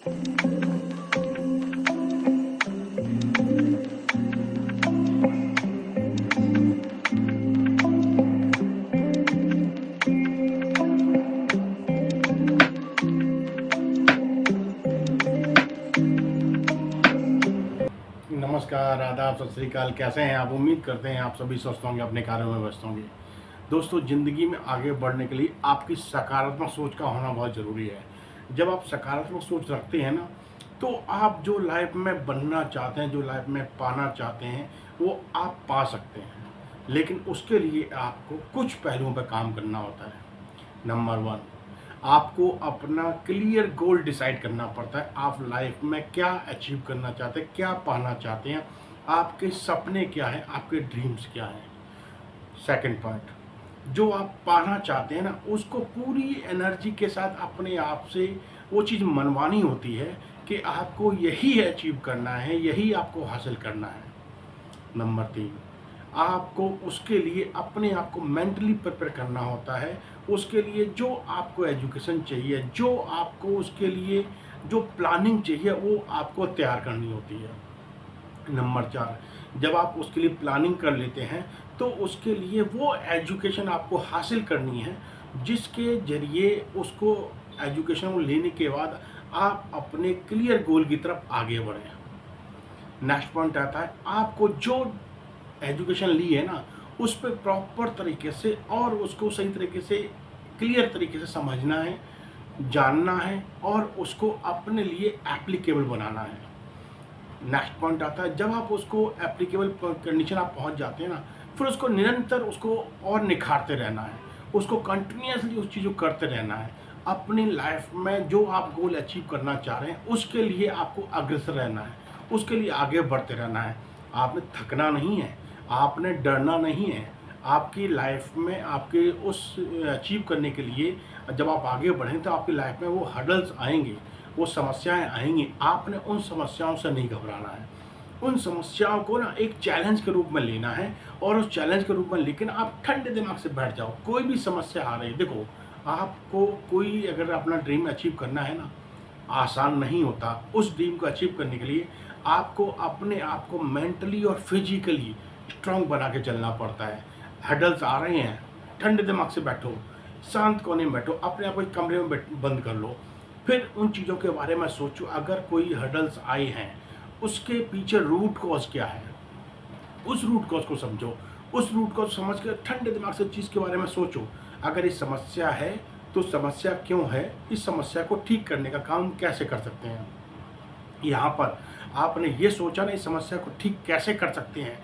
नमस्कार, आदाब, सत श्री अकाल। कैसे हैं आप? उम्मीद करते हैं आप सभी स्वस्थ होंगे, अपने कार्यों में व्यस्त होंगे। दोस्तों, ज़िंदगी में आगे बढ़ने के लिए आपकी सकारात्मक सोच का होना बहुत ज़रूरी है। जब आप सकारात्मक सोच रखते हैं ना, तो आप जो लाइफ में बनना चाहते हैं, जो लाइफ में पाना चाहते हैं, वो आप पा सकते हैं। लेकिन उसके लिए आपको कुछ पहलुओं पर काम करना होता है। नंबर 1, आपको अपना क्लियर गोल डिसाइड करना पड़ता है। आप लाइफ में क्या अचीव करना चाहते हैं, क्या पाना चाहते हैं, आपके सपने क्या हैं, आपके ड्रीम्स क्या हैं। सेकंड पॉइंट, जो आप पाना चाहते हैं ना, उसको पूरी एनर्जी के साथ अपने आप से वो चीज़ मनवानी होती है कि आपको यही अचीव करना है, यही आपको हासिल करना है। नंबर 3, आपको उसके लिए अपने आप को मेंटली प्रिपेयर करना होता है। उसके लिए जो आपको एजुकेशन चाहिए, जो आपको उसके लिए जो प्लानिंग चाहिए, वो आपको तैयार करनी होती है। नंबर 4, जब आप उसके लिए प्लानिंग कर लेते हैं, तो उसके लिए वो एजुकेशन आपको हासिल करनी है, जिसके ज़रिए उसको एजुकेशन को लेने के बाद आप अपने क्लियर गोल की तरफ आगे बढ़ें। नेक्स्ट पॉइंट आता है, आपको जो एजुकेशन ली है ना, उस पे प्रॉपर तरीके से और उसको सही तरीके से, क्लियर तरीके से समझना है, जानना है और उसको अपने लिए एप्लीकेबल बनाना है। नेक्स्ट पॉइंट आता है, जब आप उसको एप्लीकेबल कंडीशन आप पहुंच जाते हैं ना, फिर उसको निरंतर उसको और निखारते रहना है, उसको कंटिन्यूसली उस चीज़ को करते रहना है। अपनी लाइफ में जो आप गोल अचीव करना चाह रहे हैं, उसके लिए आपको अग्रसर रहना है, उसके लिए आगे बढ़ते रहना है। आपने थकना नहीं है, आपने डरना नहीं है। आपकी लाइफ में आपके उस अचीव करने के लिए जब आप आगे बढ़ें, तो आपकी लाइफ में वो हर्डल्स आएंगे, वो समस्याएं आएंगी। आपने उन समस्याओं से नहीं घबराना है। उन समस्याओं को ना एक चैलेंज के रूप में लेना है और उस चैलेंज के रूप में, लेकिन आप ठंडे दिमाग से बैठ जाओ। कोई भी समस्या आ रही है, देखो, आपको कोई अगर अपना ड्रीम अचीव करना है ना, आसान नहीं होता। उस ड्रीम को अचीव करने के लिए आपको अपने आप को मेंटली और फिजिकली स्ट्रांग बना के चलना पड़ता है। हर्डल्स आ रहे हैं, ठंडे दिमाग से बैठो, शांत कोने में बैठो, अपने आप को एक कमरे में बंद कर लो, फिर उन चीज़ों के बारे में सोचो। अगर कोई हर्डल्स आए हैं, उसके पीछे रूट कॉज क्या है, उस रूट कॉज को समझो। उस रूट कॉज समझ कर ठंडे दिमाग से चीज़ के बारे में सोचो। अगर ये समस्या है, तो समस्या क्यों है, इस समस्या को ठीक करने का काम कैसे कर सकते हैं। यहाँ पर आपने ये सोचा ना, इस समस्या को ठीक कैसे कर सकते हैं,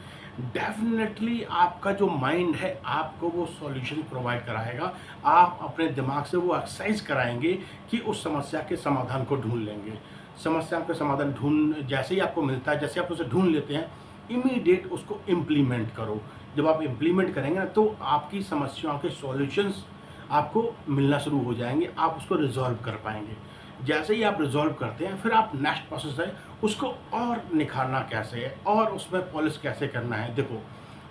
डेफिनेटली आपका जो माइंड है आपको वो सॉल्यूशन प्रोवाइड कराएगा। आप अपने दिमाग से वो एक्सरसाइज कराएंगे कि उस समस्या के समाधान को ढूंढ लेंगे। समस्या का समाधान जैसे ही आपको मिलता है, जैसे आप उसे ढूंढ लेते हैं, इमीडिएट उसको इम्प्लीमेंट करो। जब आप इम्प्लीमेंट करेंगे ना, तो आपकी समस्याओं के सॉल्यूशंस आपको मिलना शुरू हो जाएंगे, आप उसको रिजॉल्व कर पाएंगे। जैसे ही आप रिजॉल्व करते हैं, फिर आप नेक्स्ट प्रोसेस है उसको और निखारना कैसे है और उसमें पॉलिश कैसे करना है। देखो,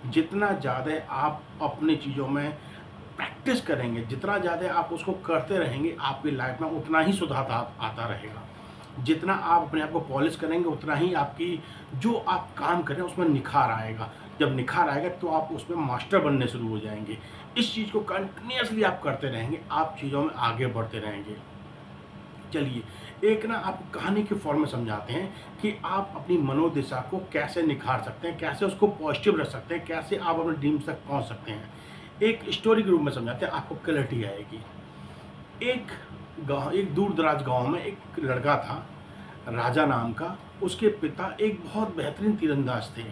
जितना ज़्यादा आप अपनी चीज़ों में प्रैक्टिस करेंगे, जितना ज़्यादा आप उसको करते रहेंगे, आपकी लाइफ में उतना ही सुधार आता रहेगा। जितना आप अपने आप को पॉलिश करेंगे, उतना ही आपकी जो आप काम करें उसमें निखार आएगा। जब निखार आएगा, तो आप उसमें मास्टर बनने शुरू हो जाएंगे। इस चीज़ को कंटिन्यूसली आप करते रहेंगे, आप चीज़ों में आगे बढ़ते रहेंगे। चलिए, एक ना आप कहानी के फॉर्म में समझाते हैं कि आप अपनी मनोदशा को कैसे निखार सकते हैं, कैसे उसको पॉजिटिव रख सकते हैं, कैसे आप अपने ड्रीम्स तक पहुंच सकते हैं। एक स्टोरी के रूप में समझाते हैं, आपको क्लैरिटी आएगी। एक दूर दराज गाँव में एक लड़का था, राजा नाम का। उसके पिता एक बहुत बेहतरीन तीरंदाज थे।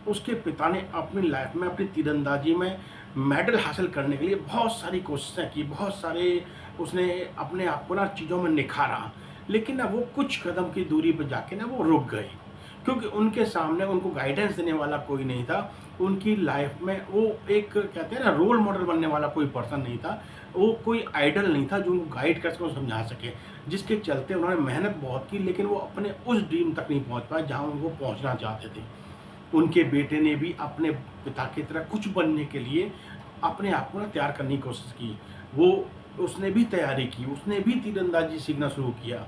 उसके पिता ने अपनी लाइफ में अपनी तीरंदाजी में मेडल हासिल करने के लिए बहुत सारी कोशिशें की, बहुत सारे उसने अपने आप को ना चीज़ों में निखारा, लेकिन ना वो कुछ कदम की दूरी पर जाके ना वो रुक गए, क्योंकि उनके सामने उनको गाइडेंस देने वाला कोई नहीं था। उनकी लाइफ में वो एक कहते हैं ना, रोल मॉडल बनने वाला कोई पर्सन नहीं था, वो कोई आइडल नहीं था जो उनको गाइड कर सके, समझा सके। जिसके चलते उन्होंने मेहनत बहुत की, लेकिन वो अपने उस ड्रीम तक नहीं पहुंच पाए जहां उनको पहुंचना चाहते थे। उनके बेटे ने भी अपने पिता की तरह कुछ बनने के लिए अपने आप को ना तैयार करने की कोशिश की। उसने भी तैयारी की, उसने भी तीरंदाजी सीखना शुरू किया।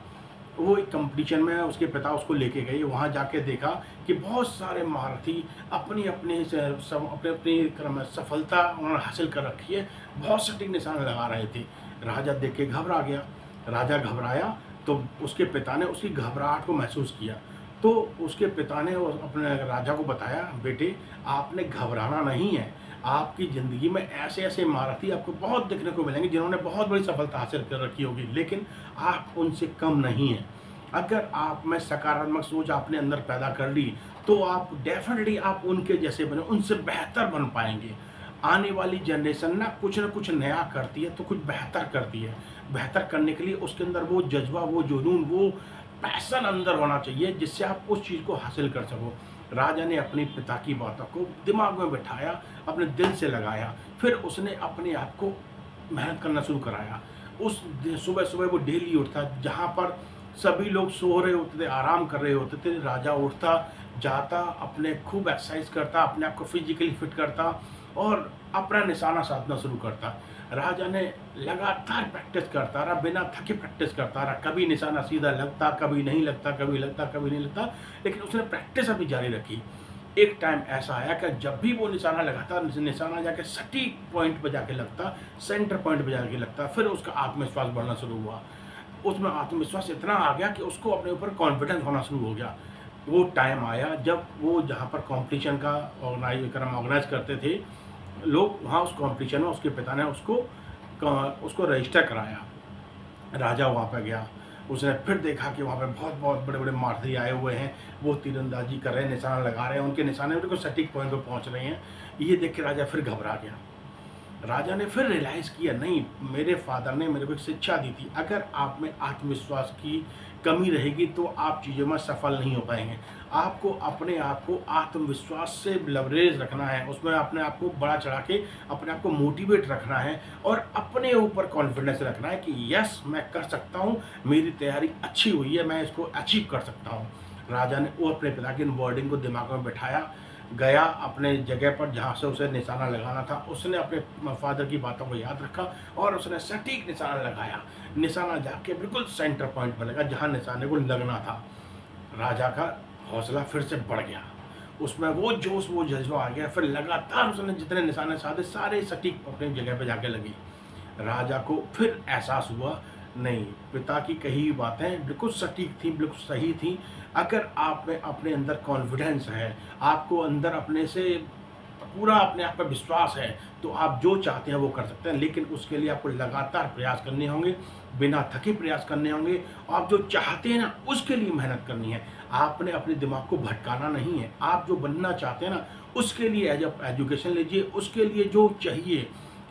वो एक कंपटीशन में उसके पिता उसको लेके गए। वहाँ जाके देखा कि बहुत सारे महारथी अपनी अपनी सब अपने अपनी क्रम में सफलता उन्होंने हासिल कर रखी है, बहुत सटीक निशाना लगा रहे थे। राजा देख के घबरा गया। राजा घबराया तो उसके पिता ने उसकी घबराहट को महसूस किया। तो उसके पिता ने अपने राजा को बताया, बेटे आपने घबराना नहीं है, आपकी ज़िंदगी में ऐसे ऐसे महारथी आपको बहुत देखने को मिलेंगे जिन्होंने बहुत बड़ी सफलता हासिल कर रखी होगी, लेकिन आप उनसे कम नहीं हैं। अगर आप में सकारात्मक सोच आपने अंदर पैदा कर ली तो आप डेफिनेटली आप उनके जैसे बने, उनसे बेहतर बन पाएंगे। आने वाली जनरेशन ना कुछ नया करती है तो कुछ बेहतर करती है। बेहतर करने के लिए उसके अंदर वो जज्बा, वो जुनून, वो पैशन अंदर होना चाहिए जिससे आप उस चीज़ को हासिल कर सको। राजा ने अपने पिता की बातों को दिमाग में बिठाया, अपने दिल से लगाया, फिर उसने अपने आप को मेहनत करना शुरू कराया। उस सुबह सुबह वो डेली उठता, जहाँ पर सभी लोग सो रहे होते थे, आराम कर रहे होते थे, राजा उठता, जाता, अपने खूब एक्सरसाइज करता, अपने आप को फिजिकली फिट करता और अपना निशाना साधना शुरू करता। राजा ने लगातार प्रैक्टिस करता रहा, बिना थके प्रैक्टिस करता रहा। कभी निशाना सीधा लगता, कभी नहीं लगता, कभी लगता, कभी नहीं लगता, लेकिन उसने प्रैक्टिस अपनी जारी रखी। एक टाइम ऐसा आया कि जब भी वो निशाना लगाता, निशाना जाके सटीक पॉइंट पे जाके लगता, सेंटर पॉइंट पे जाके लगता, फिर उसका आत्मविश्वास बढ़ना शुरू हुआ। उसमें आत्मविश्वास इतना आ गया कि उसको अपने ऊपर कॉन्फिडेंस होना शुरू हो गया। वो टाइम आया जब वो जहाँ पर कॉम्पिटिशन का ऑर्गेनाइज करते थे लोग, वहाँ उस कॉम्पिटिशन में उसके पिता ने उसको रजिस्टर कराया। राजा वहाँ पे गया, उसने फिर देखा कि वहाँ पे बहुत बहुत बड़े बड़े महारथी आए हुए हैं, वो तीरंदाजी कर रहे हैं, निशाना लगा रहे हैं, उनके निशाने बिल्कुल सटीक पॉइंट पे पहुँच रहे हैं। ये देख के राजा फिर घबरा गया। राजा ने फिर रियलाइज़ किया, नहीं, मेरे फादर ने मेरे को एक शिक्षा दी थी, अगर आप में आत्मविश्वास की कमी रहेगी तो आप चीज़ों में सफल नहीं हो पाएंगे। आपको अपने आप को आत्मविश्वास से लवरेज रखना है, उसमें अपने आप को बड़ा चढ़ा के अपने आप को मोटिवेट रखना है और अपने ऊपर कॉन्फिडेंस रखना है कि यस मैं कर सकता हूँ, मेरी तैयारी अच्छी हुई है, मैं इसको अचीव कर सकता हूँ। राजा ने वो अपने पिता की इन वर्डिंग को दिमाग में बिठाया, गया अपने जगह पर जहाँ से उसे निशाना लगाना था, उसने अपने फादर की बातों को याद रखा और उसने सटीक निशाना लगाया। निशाना जाके बिल्कुल सेंटर पॉइंट पर लगा जहाँ निशाने को लगना था। राजा का हौसला फिर से बढ़ गया, उसमें वो जोश, वो जज्बा आ गया। फिर लगातार उसने जितने निशाने साधे सारे सटीक अपनी जगह पर जाके लगी। राजा को फिर एहसास हुआ, नहीं, पिता की कही हुई बातें बिल्कुल सटीक थी, बिल्कुल सही थी। अगर आप में अपने अंदर कॉन्फिडेंस है, आपको अंदर अपने से पूरा अपने आप पर विश्वास है, तो आप जो चाहते हैं वो कर सकते हैं। लेकिन उसके लिए आपको लगातार प्रयास करने होंगे, बिना थके प्रयास करने होंगे। आप जो चाहते हैं ना, उसके लिए मेहनत करनी है। आपने अपने दिमाग को भटकाना नहीं है। आप जो बनना चाहते हैं ना, उसके लिए एजुकेशन लीजिए, उसके लिए जो चाहिए,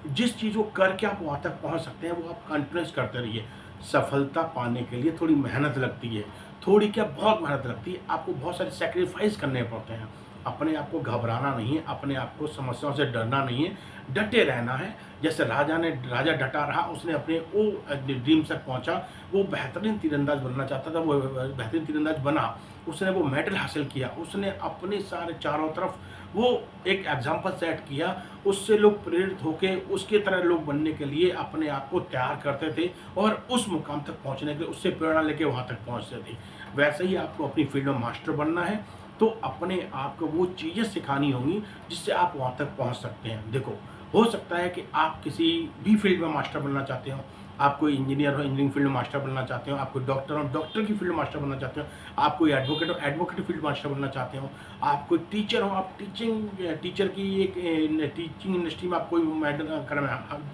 जिस चीज़ को करके आप वहाँ तक पहुँच सकते हैं, वो आप कंटिन्यूस करते रहिए। सफलता पाने के लिए थोड़ी मेहनत लगती है, थोड़ी क्या बहुत मेहनत लगती है, आपको बहुत सारे सैक्रिफाइस करने पड़ते हैं। अपने आप को घबराना नहीं है, अपने आप को समस्याओं से डरना नहीं है, डटे रहना है। जैसे राजा डटा रहा, उसने अपने वो ड्रीम तक पहुंचा। वो बेहतरीन तीरंदाज बनना चाहता था, वो बेहतरीन तीरंदाज बना, उसने वो मेडल हासिल किया। उसने अपने सारे चारों तरफ वो एक एग्जाम्पल सेट किया, उससे लोग प्रेरित होकर उसके तरह लोग बनने के लिए अपने आप को तैयार करते थे और उस मुकाम तक पहुंचने के लिए उससे प्रेरणा लेके वहाँ तक पहुँचते थे। वैसे ही आपको अपनी फील्ड में मास्टर बनना है, तो अपने आप को वो चीज़ें सिखानी होंगी जिससे आप वहाँ तक पहुँच सकते हैं। देखो, हो सकता है कि आप किसी भी फील्ड में मास्टर बनना चाहते हो, आप कोई इंजीनियर हो, इंजीनियरिंग फील्ड में मास्टर बनना चाहते हो, आप कोई डॉक्टर हो, डॉक्टर की फील्ड में मास्टर बनना चाहते हो, आप कोई एडवोकेट हो, एडवोकेट फील्ड मास्टर बनना चाहते हो, आप कोई टीचर हो, आप टीचर की एक टीचिंग इंडस्ट्री में आप कोई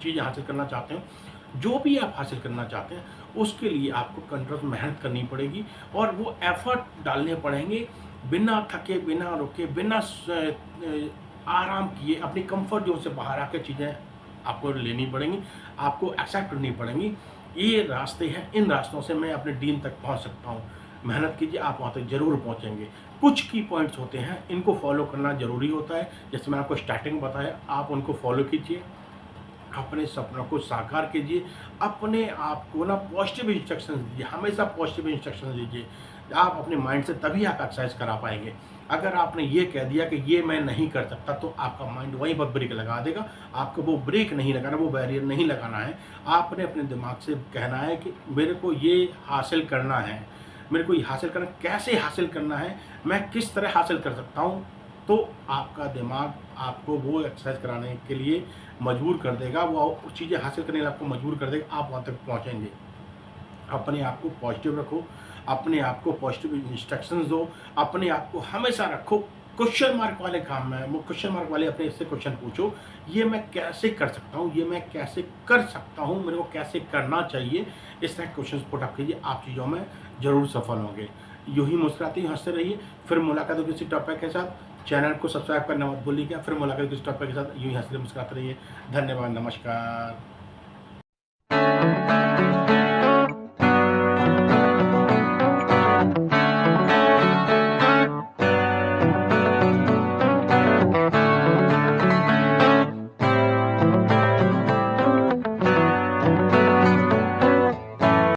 चीज़ हासिल करना चाहते हो। जो भी आप हासिल करना चाहते हैं, उसके लिए आपको कंटिन्यूस मेहनत करनी पड़ेगी और वो एफर्ट डालने पड़ेंगे, बिना थके, बिना रुके, बिना आराम किए, अपनी कंफर्ट जोन से बाहर आकर चीज़ें आपको लेनी पड़ेंगी, आपको एक्सेप्ट करनी पड़ेंगी। ये रास्ते हैं, इन रास्तों से मैं अपने ड्रीम तक पहुंच सकता हूं। मेहनत कीजिए, आप वहां तक ज़रूर पहुंचेंगे। कुछ की पॉइंट्स होते हैं, इनको फॉलो करना ज़रूरी होता है। जैसे मैंने आपको स्टार्टिंग में बताया, आप उनको फॉलो कीजिए, अपने सपनों को साकार कीजिए, अपने आप को ना पॉजिटिव इंस्ट्रक्शंस दीजिए, हमेशा पॉजिटिव इंस्ट्रक्शंस दीजिए। आप अपने माइंड से तभी आप एक्सरसाइज करा पाएंगे। अगर आपने ये कह दिया कि ये मैं नहीं कर सकता, तो आपका माइंड वहीं पर ब्रेक लगा देगा। आपको वो ब्रेक नहीं लगाना, वो बैरियर नहीं लगाना है। आपने अपने दिमाग से कहना है कि मेरे को ये हासिल करना है, मेरे को ये हासिल करना, कैसे हासिल करना है, मैं किस तरह हासिल कर सकता हूँ, तो आपका दिमाग आपको वो एक्सरसाइज कराने के लिए मजबूर कर देगा, वो चीज़ें हासिल करने के लिए आपको मजबूर कर देगा, आप वहाँ तक पहुँचेंगे। अपने आप को पॉजिटिव रखो, अपने आप को पॉजिटिव इंस्ट्रक्शंस दो, अपने आप को हमेशा रखो क्वेश्चन मार्क वाले काम में, वो क्वेश्चन मार्क वाले अपने से क्वेश्चन पूछो, ये मैं कैसे कर सकता हूँ, ये मैं कैसे कर सकता हूँ, मेरे को कैसे करना चाहिए, इस तरह क्वेश्चन पुट अप कीजिए, आप चीज़ों में ज़रूर सफल होंगे। यूँ ही मुस्कुराते ही हंसते रहिए। फिर मुलाकात हो किसी टॉपिक के साथ। चैनल को सब्सक्राइब करना मत भूलिएगा। फिर मुलाकात किसी टॉपिक के साथ। यूँ ही हंसते मुस्कुराते रहिए। धन्यवाद, नमस्कार।